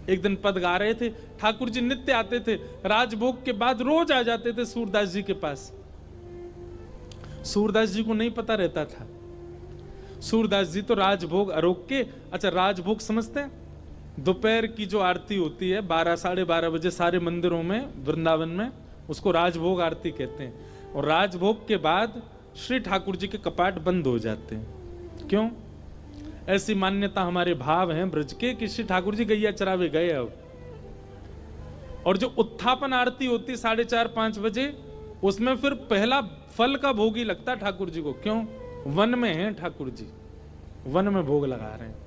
एक दिन पद गा रहे थे, ठाकुर जी नित्य आते थे, राजभोग के बाद रोज आ जाते थे सूरदास जी के पास। सूरदास जी को नहीं पता रहता था, सूरदास जी तो राजभोग अरोग के, अच्छा राजभोग समझते हैं, दोपहर की जो आरती होती है 12 साढ़े 12 बजे सारे मंदिरों में वृंदावन में, उसको राजभोग आरती कहते हैं। और राजभोग के बाद श्री ठाकुर जी के कपाट बंद हो जाते हैं। क्यों? ऐसी मान्यता हमारे भाव हैं ब्रज के कि श्री ठाकुर जी गैया चरावे गए अब। और जो उत्थापन आरती होती 4:30-5 बजे, उसमें फिर पहला फल का भोग ही लगता ठाकुर जी को। क्यों? वन में हैं ठाकुर जी, वन में भोग लगा रहे हैं।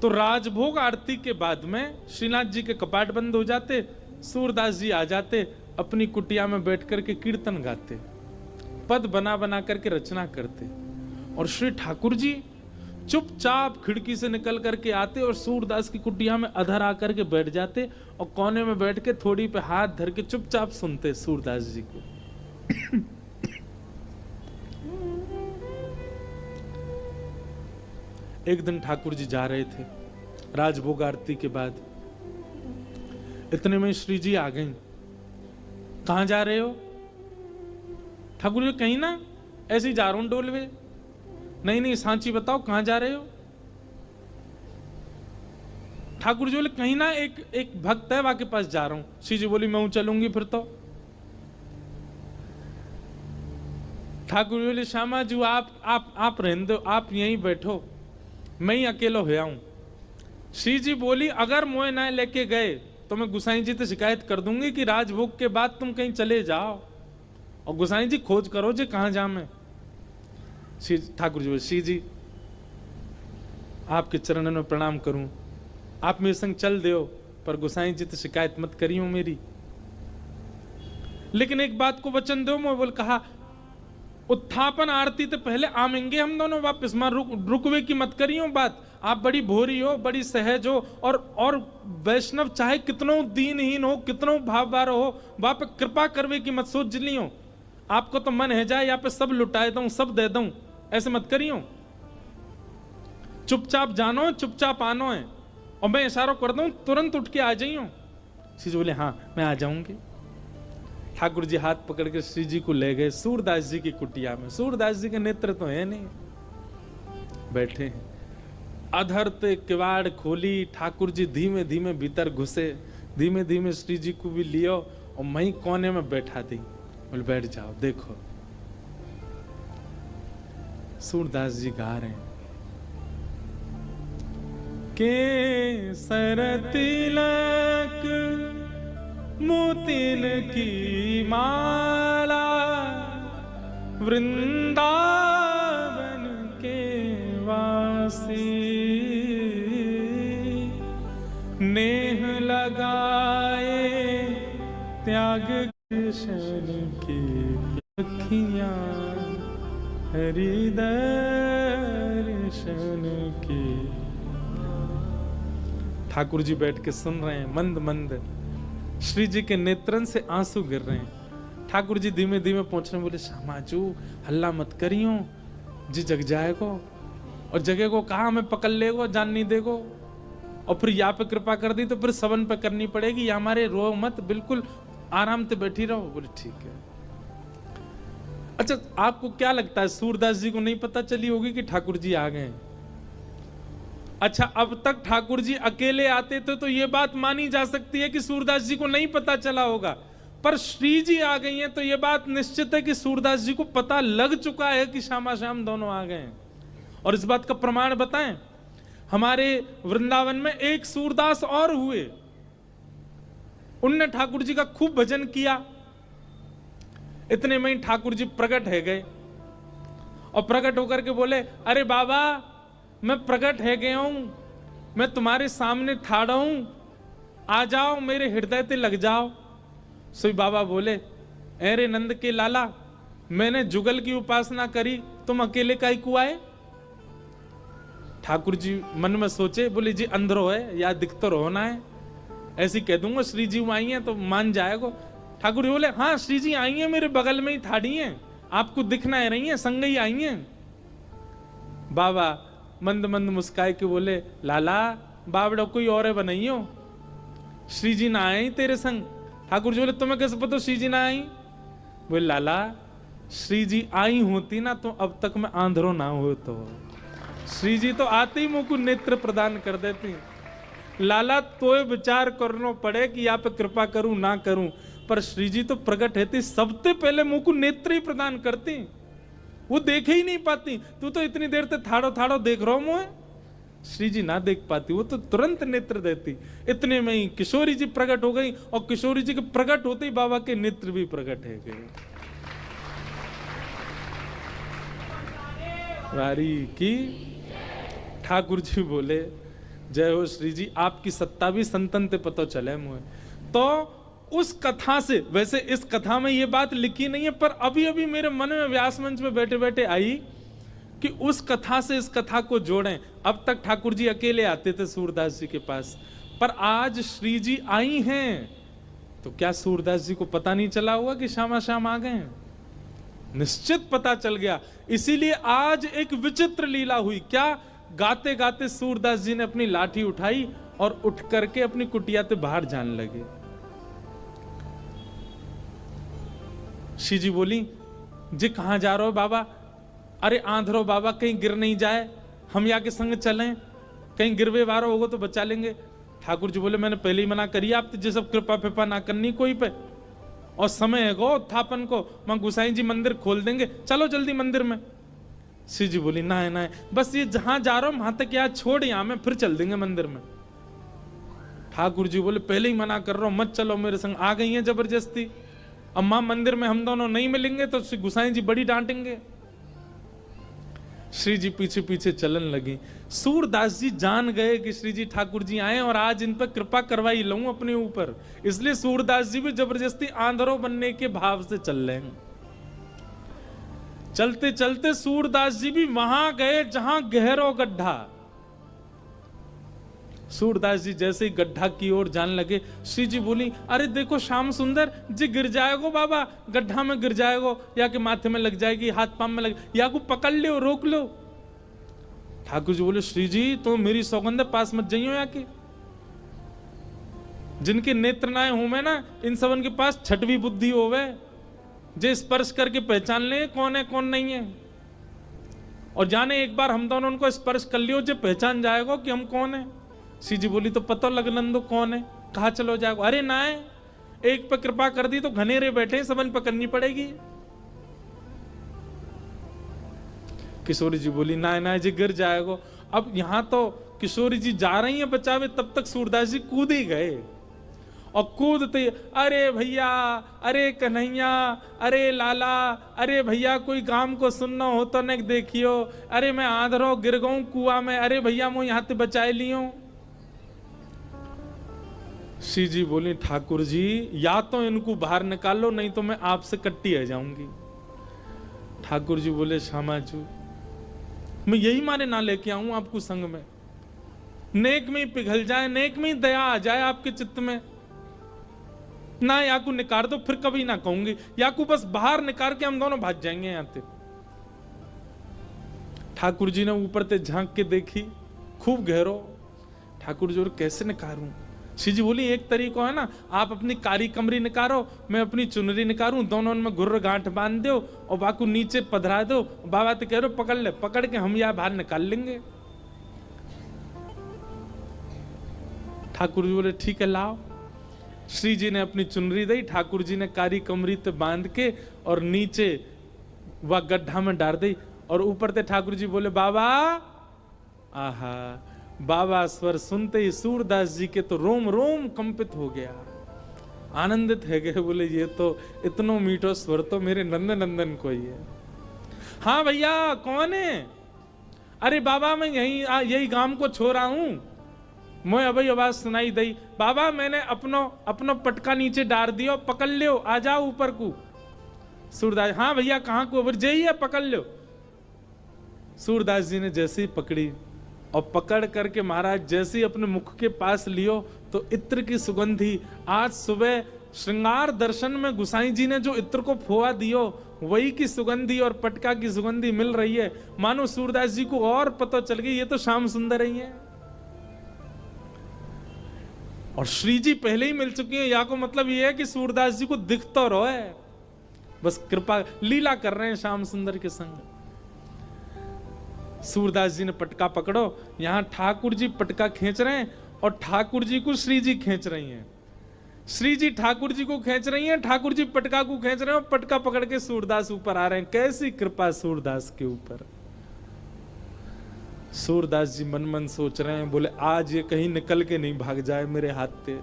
तो राजभोग आरती के बाद में श्रीनाथ जी के कपाट बंद हो जाते, सूरदास जी आ जाते, अपनी कुटिया में बैठ करके कीर्तन गाते, पद बना बना करके रचना करते। और श्री ठाकुर जी चुपचाप खिड़की से निकल करके आते और सूरदास की कुटिया में अधर आकर के बैठ जाते और कोने में बैठ के थोड़ी पे हाथ धर के चुपचाप सुनते सूरदास जी को। एक दिन ठाकुर जी जा रहे थे राजभोग आरती के बाद, इतने में श्री जी आ गई। कहां जा रहे हो? ठाकुर जी कहीं ना, ऐसे ही जा रहा हूं डोलवे। नहीं नहीं सांची बताओ कहां जा रहे हो? ठाकुर जी बोले कहीं ना, एक भक्त है वहां के पास जा रहा हूं। श्री जी बोली मैं चलूंगी फिर तो। ठाकुर जी बोले श्यामा जी आप रहने दो, आप यहीं बैठो, मैं ही अकेला हो आऊं। श्री जी बोली अगर मोए ना लेके गए तो मैं गुसाई जी से शिकायत कर दूंगी कि राजभोग के बाद तुम कहीं चले जाओ, और गुसाई जी खोज करो जी कहां जा मैं। ठाकुर जी बोले श्री जी आपके चरणों में प्रणाम करूं, आप मेरे संग चल दो, पर गुसाई जी तो शिकायत मत करियो मेरी, लेकिन एक बात को वचन दो। मैं बोल कहा उत्थापन आरती तो पहले आमेंगे हम दोनों वापस, मां रुकवे की मत करियो बात। आप बड़ी भोरी हो, बड़ी सहज हो, और वैष्णव चाहे कितनों दीनहीन हो, कितनों भाववार हो, वहां पे कृपा करवे की मत सोच लियो। आपको तो मन है जाए यहाँ पे सब लुटाए दूं, सब दे दूं, ऐसे मत करियो। चुपचाप जानो, चुपचाप आनो है, और मैं इशारा कर दूं तुरंत उठ के आ जाइयो। श्री जी बोले हाँ मैं आ जाऊंगी। ठाकुर जी हाथ पकड़ के श्री जी को ले गए सूरदास जी की कुटिया में। सूरदास जी के नेत्र तो है नहीं, बैठे हैं। अधर ते किवाड़ खोली, ठाकुर जी धीमे धीमे भीतर घुसे, धीमे धीमे श्री जी को भी लियो और मैं कोने में बैठा दी। बोले बैठ जाओ। देखो सूरदास जी गा रहे हैं के सर तिलक मोतिन की माला, वृंदावन के वासी, नेह लगाए त्याग कृष्ण की अखियां, हरि दर्शन की। ठाकुर जी बैठ के सुन रहे हैं, मंद मंद श्री जी के नेत्रन से आंसू गिर रहे हैं। ठाकुर जी धीमे धीमे पहुंच रहे, बोले श्यामाजू हल्ला मत करियो जी, जग जाएगो, और जगह को कहा हमें पकड़ लेगो, जान नहीं देगो, और फिर यहाँ पे कृपा कर दी तो फिर सवन पे करनी पड़ेगी, या हमारे रो मत, बिल्कुल आराम से बैठी रहो। बोले ठीक है। अच्छा आपको क्या लगता है सूरदास जी को नहीं पता चली होगी कि ठाकुर जी आ गए? अच्छा अब तक ठाकुर जी अकेले आते थे तो ये बात मानी जा सकती है कि सूरदास जी को नहीं पता चला होगा, पर श्री जी आ गई हैं तो ये बात निश्चित है कि सूरदास जी को पता लग चुका है कि श्यामा श्याम दोनों आ गए हैं। और इस बात का प्रमाण बताएं, हमारे वृंदावन में एक सूरदास और हुए, उनने ठाकुर जी का खूब भजन किया। इतने में ही ठाकुर जी प्रकट है गए, और प्रकट होकर के बोले अरे बाबा मैं प्रकट है गया हूं, मैं तुम्हारे सामने ठाड़ा हूं, आ जाओ मेरे हृदय ते लग जाओ। सोई बाबा बोले अरे नंद के लाला, मैंने जुगल की उपासना करी, तुम अकेले काहे को आए? ठाकुर जी मन में सोचे, बोले जी अंदरो है या दिखतर होना है, ऐसी कह दूंगा श्री जी आई हैं तो मान जाएगा। ठाकुर जी बोले हाँ श्री जी आई हैं, मेरे बगल में ही ठाड़ी हैं, आपको दिखना है रही हैं, संग ही आई हैं। बाबा मंद मंद मुस्काए के बोले, लाला बावड़ा कोई और बनाइयो, श्री जी ना आए तेरे संग। ठाकुर जी बोले, तुम्हें कैसे पता श्री जी ना आई? बोले, लाला श्री जी आई होती ना तो अब तक मैं आंधरो ना हो। तो श्री जी तो आते ही मुझको नेत्र प्रदान कर देती। लाला तो विचार करना पड़े कि यहाँ पे कृपा करूं ना करूं, पर श्री जी तो प्रकट है सबसे पहले मुझको नेत्र ही प्रदान करती, वो देखे ही नहीं पाती। तू तो इतनी देर तक थाड़ो थाड़ो देख रहा हूं मुझे, श्री जी ना देख पाती, वो तो तुरंत नेत्र देती। इतने में ही किशोरी जी प्रकट हो गई, और किशोरी जी के प्रकट होते ही बाबा के नेत्र भी प्रकट है गए। वारी की ठाकुर जी बोले, जय हो श्री जी, आपकी सत्ता भी संतन ते पता चले मुझे। तो उस कथा से, वैसे इस कथा में ये बात लिखी नहीं है, पर अभी अभी मेरे मन में व्यास मंच में बैठे बैठे आई कि उस कथा से इस कथा को जोड़ें। अब तक ठाकुर जी अकेले आते थे सूरदास जी के पास, पर आज श्री जी आई हैं, तो क्या सूरदास जी को पता नहीं चला हुआ कि श्यामा श्याम आ गए हैं? निश्चित पता चल गया। इसीलिए आज एक विचित्र लीला हुई। क्या? गाते गाते सूरदास जी ने अपनी लाठी उठाई और उठ करके अपनी कुटिया से बाहर जाने लगे। श्री जी बोली, जी कहां जा रहे हो बाबा? अरे आंधरो बाबा, कहीं गिर नहीं जाए, हम यहाँ के संग चलें, कहीं गिरवे वारो होगा तो बचा लेंगे। ठाकुर जी बोले, मैंने पहले ही मना करी आप तो, सब कृपा फिपा ना करनी कोई पे, और समय है गो उत्थापन को, मैं गुसाई जी मंदिर खोल देंगे, चलो जल्दी मंदिर में। श्री जी बोली, ना है ना है, बस ये जहां जा रहा हूं वहां तक यहाँ छोड़, यहां में फिर चल देंगे मंदिर में। ठाकुर जी बोले, पहले ही मना कर रहा हूं, मत चलो मेरे संग। आ गई है जबरदस्ती, अब मां मंदिर में हम दोनों नहीं मिलेंगे तो श्री गुसाई जी बड़ी डांटेंगे। श्री जी पीछे पीछे चलन लगी। सूरदास जी जान गए कि श्री जी ठाकुर जी आए और आज इन पर कृपा करवाई लूं अपने ऊपर, इसलिए सूरदास जी भी जबरदस्ती आंधरो बनने के भाव से चल रहे हैं। चलते चलते सूरदास जी भी वहां गए जहां गहरो गड्ढा। सूरदास जी जैसे ही गड्ढा की ओर जाने लगे, श्री जी बोली, अरे देखो श्याम सुंदर जी गिर जाएगो बाबा, गड्ढा में गिर जाएगो, या के माथे में लग जाएगी, हाथ पांव में लग, या को पकड़ लो, रोक लो। ठाकुर जी बोले, श्री जी तो मेरी सौगंध पास मत जाइयो, या के जिनके नेत्र नाए हूं मैं ना, इन सबन के पास छठवीं बुद्धि होवे, जे स्पर्श करके पहचान ले कौन है कौन नहीं है। और जाने एक बार हम दोनों उनको स्पर्श कर लियो, जो पहचान जाएगा कि हम कौन है। श्री जी बोली, तो पता लग नंदो कौन है, कहा चलो जाएगा। अरे ना है, एक पे कृपा कर दी तो घनेरे बैठे सबन पकड़नी पड़ेगी। किशोरी जी बोली, ना ना जी गिर जाएगा। अब यहां तो किशोरी जी जा रही हैं बचावे, तब तक सूरदास जी कूद ही गए, और कूदते, अरे भैया, अरे कन्हैया, अरे लाला, अरे भैया कोई काम को सुनना हो तो न देखियो, अरे मैं आंधरो गिर गऊं कुआ में, अरे भैया मैं यहाँ से बचाए लियो। श्री जी बोली, ठाकुर जी या तो इनको बाहर निकालो, नहीं तो मैं आपसे कट्टी आ जाऊंगी। ठाकुर जी बोले, श्यामा जी मैं यही मारे ना लेके आऊं आपको संग में, नेक में ही पिघल जाए, नेक में ही दया आ जाए आपके चित्त में ना, या को निकाल दो, फिर कभी ना कहूंगी, या को बस बाहर निकाल के हम दोनों भाग जाएंगे यहां से। ठाकुर जी ने ऊपर से झांक के देखी, खूब गहरो। ठाकुर जी, और कैसे निकालूं? श्री जी बोली, एक तरीका है ना, आप अपनी कारी कमरी निकालो, मैं अपनी चुनरी निकालूं, दोनों में गुर्र गांठ बांध दो और बाकू नीचे पधरा दो, बाबा तो कह रहे पकड़ ले, पकड़ के हम यहां बाहर निकाल लेंगे। ठाकुर जी बोले, ठीक है लाओ। श्री जी ने अपनी चुनरी दी, ठाकुर जी ने कारी कमरी ते बांध के और नीचे वह गड्ढा में डाल दी, और ऊपर से ठाकुर जी बोले, बाबा। आहा, बाबा स्वर सुनते ही सूरदास जी के तो रोम रोम कंपित हो गया, आनंदित है गए, बोले ये तो इतनो मीठो स्वर तो मेरे नंदन नंदन को ही है। हाँ भैया कौन है? अरे बाबा मैं यही गांव को छोड़ा हूं, मैं अभी आवाज सुनाई दी, बाबा मैंने अपनो पटका नीचे डाल दियो, पकड़ लियो, आ जाओ ऊपर को। सूरदास, हाँ भैया कहाँ को? जाइए पकड़ लो। सूरदास जी ने जैसे ही पकड़ी और पकड़ करके महाराज जैसे ही अपने मुख के पास लियो तो इत्र की सुगंधी, आज सुबह श्रृंगार दर्शन में गुसाई जी ने जो इत्र को फोआ दियो वही की सुगंधी और पटका की सुगंधी मिल रही है, मानो सूरदास जी को और पता चल गई ये तो श्याम सुंदर ही है। और श्री जी पहले ही मिल चुकी है, या को मतलब ये है कि सूरदास जी को दिख तो रहो है, बस कृपा लीला कर रहे हैं श्याम सुंदर के संग। सूरदास जी ने पटका पकड़ो, यहां ठाकुर जी पटका खींच रहे हैं और ठाकुर जी को श्री जी खींच रही हैं। श्री जी ठाकुर जी को खींच रही हैं, ठाकुर जी पटका को खींच रहे हैं और पटका पकड़ के सूरदास ऊपर आ रहे हैं। कैसी कृपा सूरदास के ऊपर। सूरदास जी मन मन सोच रहे हैं, बोले आज ये कहीं निकल के नहीं भाग जाए मेरे हाथ से।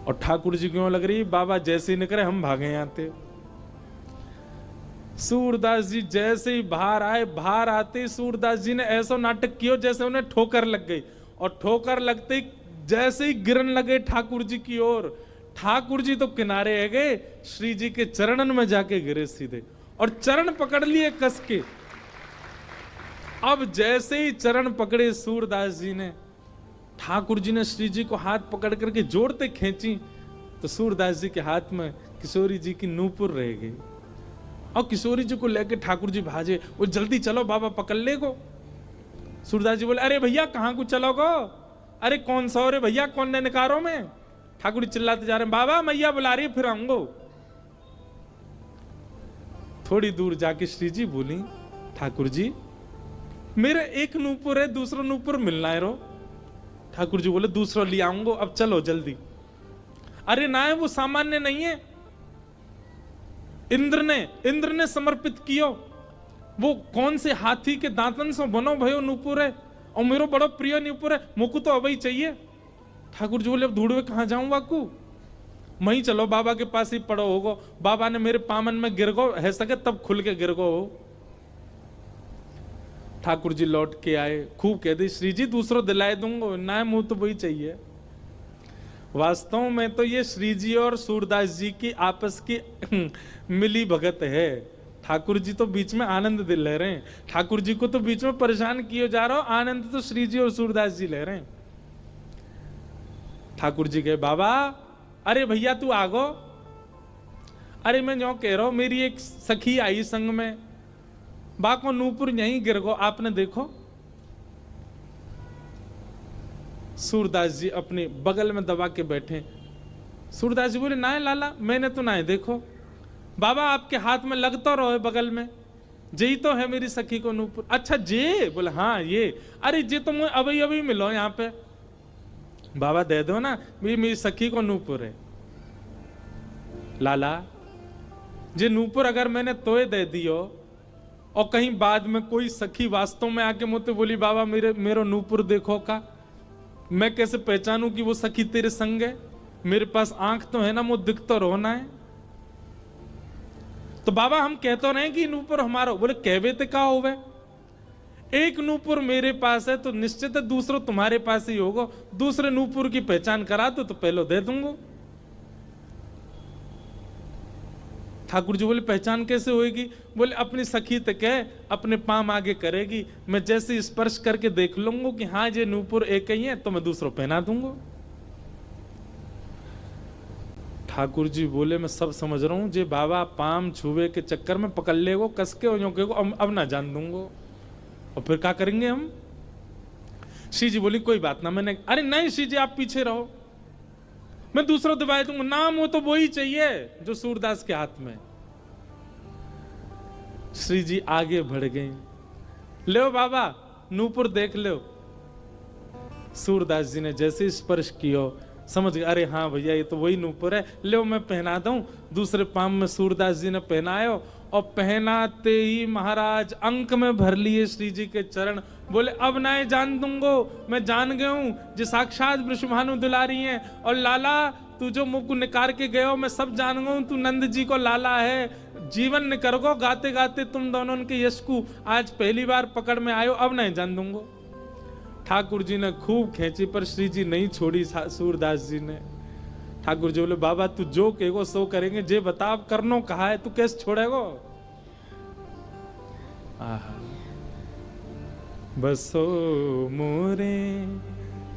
और ठाकुर जी क्यों लग रही, बाबा जैसे ही निकले हम भागे यहां से। सूरदास जी जैसे ही बाहर आए, बाहर आते सूरदास जी ने ऐसा नाटक किया जैसे उन्हें ठोकर लग गई, और ठोकर लगते ही जैसे ही गिरन लगे ठाकुर जी की ओर, ठाकुर जी तो किनारे है गए, श्री जी के चरणन में जाके गिरे सीधे और चरण पकड़ लिए कस के। अब जैसे ही चरण पकड़े सूरदास जी ने, ठाकुर जी ने श्री जी को हाथ पकड़ करके जोड़ते खींची तो सूरदास जी के हाथ में किशोरी जी की नूपुर रह गई। और किशोरी जी को लेके ठाकुर जी भाजे, वो जल्दी चलो बाबा पकड़ ले को। सूरदास जी बोले अरे भैया कहां को चलोगो, अरे कौन सा हो रे भैया, कौन ने निकारो में। ठाकुर जी चिल्लाते जा रहे हैं, बाबा मैया बुला रही फिर आऊंगो। थोड़ी दूर जाके श्री जी बोली, ठाकुर जी मेरे एक नूपुर है, दूसरा नूपुर मिलना है रो। ठाकुर जी बोले दूसरा ले आऊंगो, अब चलो जल्दी। अरे ना है वो सामान्य नहीं है, इंद्र ने समर्पित कियो, वो कौन से हाथी के दांतन से बनो भयो नूपुर है, और मेरा बड़ा प्रिय नूपुर है, मुझको तो अभी चाहिए। ठाकुर जी बोले अब ढूंढवे कहां जाऊं बाकू, वहीं चलो बाबा के पास ही पड़ो होगो, बाबा ने मेरे पामन में गिर गो है सके तब खुल के गिर गो हो। ठाकुर जी लौट के आए, खूब कह दी श्री जी दूसरों दिलाए दूंगा, ना मुंह तो वही चाहिए। वास्तव में तो ये श्री जी और सूरदास जी की आपस की मिली भगत है। ठाकुर जी तो बीच में आनंद दिल ले रहे हैं, ठाकुर जी को तो बीच में परेशान किए जा रहा हो, आनंद तो श्री जी और सूरदास जी ले रहे हैं। ठाकुर जी कहे बाबा अरे भैया तू आगो, अरे मैं जो कह रहा हूं मेरी एक सखी आई संग में, बाको नूपुर यहीं गिर गो, आपने देखो। सूरदास जी अपने बगल में दबा के बैठे। सूरदास जी बोले ना है लाला, मैंने तो ना है देखो। बाबा आपके हाथ में लग तो रहो है बगल में, जे तो है मेरी सखी को नूपुर। अच्छा जे, बोले हाँ ये, अरे जे तो मुझे अभी अभी मिलो यहाँ पे। बाबा दे दो ना, मेरी सखी को नूपुर है। लाला जे नूपुर अगर मैंने तोय दे दियो और कहीं बाद में कोई सखी वास्तव में आके मुझे बोली बाबा मेरो नूपुर देखो का, मैं कैसे पहचानूं कि वो सखी तेरे संग है? मेरे पास आंख तो है ना, मुझे दिख तो रोना है। तो बाबा हम कहते रहे कि नूपुर हमारा, बोले कहवे ते का होवे, एक नूपुर मेरे पास है तो निश्चित है दूसरा तुम्हारे पास ही होगा, दूसरे नूपुर की पहचान करा दो तो पहले दे दूंगा। ठाकुर जी बोले पहचान कैसे होएगी? बोले अपनी सखी तक है, अपने पाम आगे करेगी, मैं जैसे स्पर्श करके देख लूंगा कि हाँ ये नूपुर एक ही है तो मैं दूसरों पहना दूंगा। ठाकुर जी बोले मैं सब समझ रहा हूं, जे बाबा पाम छुए के चक्कर में पकड़ ले वो कस के अब ना जान दूंगा, और फिर क्या करेंगे हम? श्री जी बोली कोई बात ना, मैंने अरे नहीं श्री जी आप पीछे रहो, मैं दूसरा दबाए दूंगा, नाम वो तो वही चाहिए जो सूरदास के हाथ में। श्री जी आगे बढ़ गए, ले बाबा नूपुर देख लो। सूरदास जी ने जैसे स्पर्श किया समझ गए, अरे हाँ भैया ये तो वही नूपुर है, ले मैं पहना दूं। दूसरे पाम में सूरदास जी ने पहनायो, और पहनाते ही महाराज अंक में भर लिए श्री जी के चरण। बोले अब ना जान दूंगो, मैं जान गया हूं जो साक्षात वृषभानु दुलारी हैं, और लाला तू जो मुख निकार के गयो मैं सब जान गया हूं, तू नंद जी को लाला है। जीवन निकर गो गाते गाते तुम दोनों के यश को आज पहली बार पकड़ में आयो, अब नहीं जान दूंगो। ठाकुर जी ने खूब खींची पर श्री जी नहीं छोड़ी सूरदास जी ने। ठाकुर जी बोले बाबा तू जो कहेगो सो करेंगे, जे बता अब करनो कहा है, तू कैसे छोड़ेगो? बसो मोरे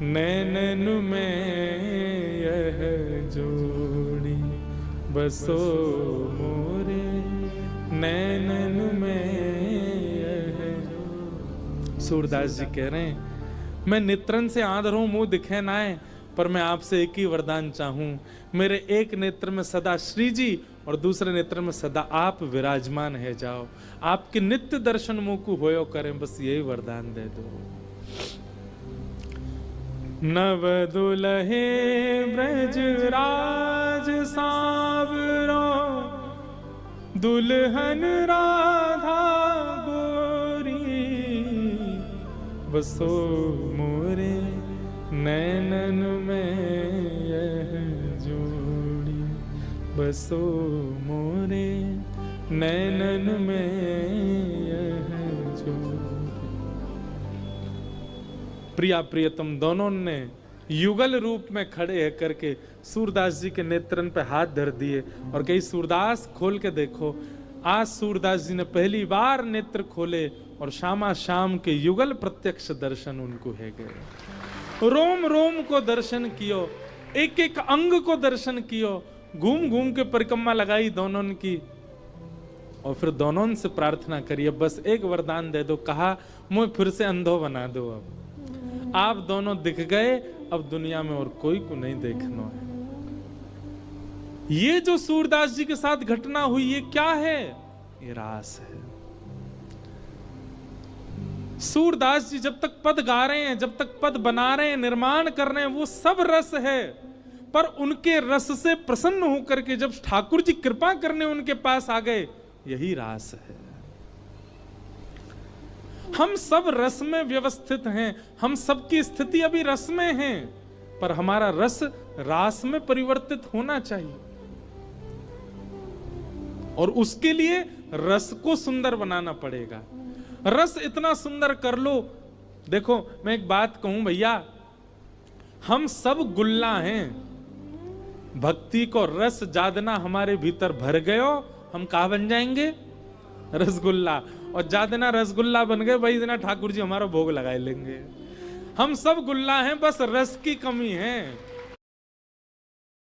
नैनन में यह जोड़ी, बसो मोरे नैनन में यह जो। सूरदास जी कह रहे हैं मैं नेत्रन से आंध हूं, मुंह दिखे ना है, पर मैं आपसे एक ही वरदान चाहूं, मेरे एक नेत्र में सदा श्री जी और दूसरे नेत्र में सदा आप विराजमान है जाओ, आपके नित्य दर्शन मुकु होयो करें, बस यही वरदान दे दो। नव दुलहे ब्रज राज सावरो, दुल्हन राधा गोरी, बसो मोरे नैनन में यह जोड़ी, बसो मोरे नैनन में यह जोड़ी। प्रिया प्रियतम दोनों ने युगल रूप में खड़े करके सूरदास जी के नेत्रन पे हाथ धर दिए और कही सूरदास खोल के देखो। आज सूरदास जी ने पहली बार नेत्र खोले और श्यामा श्याम के युगल प्रत्यक्ष दर्शन उनको है गए। रोम रोम को दर्शन कियो, एक एक अंग को दर्शन कियो, घूम घूम के परिक्रमा लगाई दोनों की और फिर दोनों से प्रार्थना करिए बस एक वरदान दे दो। कहा मुझे फिर से अंधो बना दो, अब आप दोनों दिख गए, अब दुनिया में और कोई को नहीं देखना है। ये जो सूरदास जी के साथ घटना हुई ये क्या है? ये रास है। सूरदास जी जब तक पद गा रहे हैं, जब तक पद बना रहे हैं, निर्माण कर रहे हैं, वो सब रस है, पर उनके रस से प्रसन्न होकर के जब ठाकुर जी कृपा करने उनके पास आ गए, यही रास है। हम सब रस में व्यवस्थित हैं, हम सबकी स्थिति अभी रस में है, पर हमारा रस रास में परिवर्तित होना चाहिए और उसके लिए रस को सुंदर बनाना पड़ेगा। रस इतना सुंदर कर लो। देखो मैं एक बात कहूं भैया, हम सब गुल्ला हैं, भक्ति को रस जादना हमारे भीतर भर गयो, हम कहा बन जाएंगे? रसगुल्ला। और जादना रसगुल्ला बन गए भाई, इतना ठाकुर जी हमारा भोग लगा लेंगे। हम सब गुल्ला हैं, बस रस की कमी है।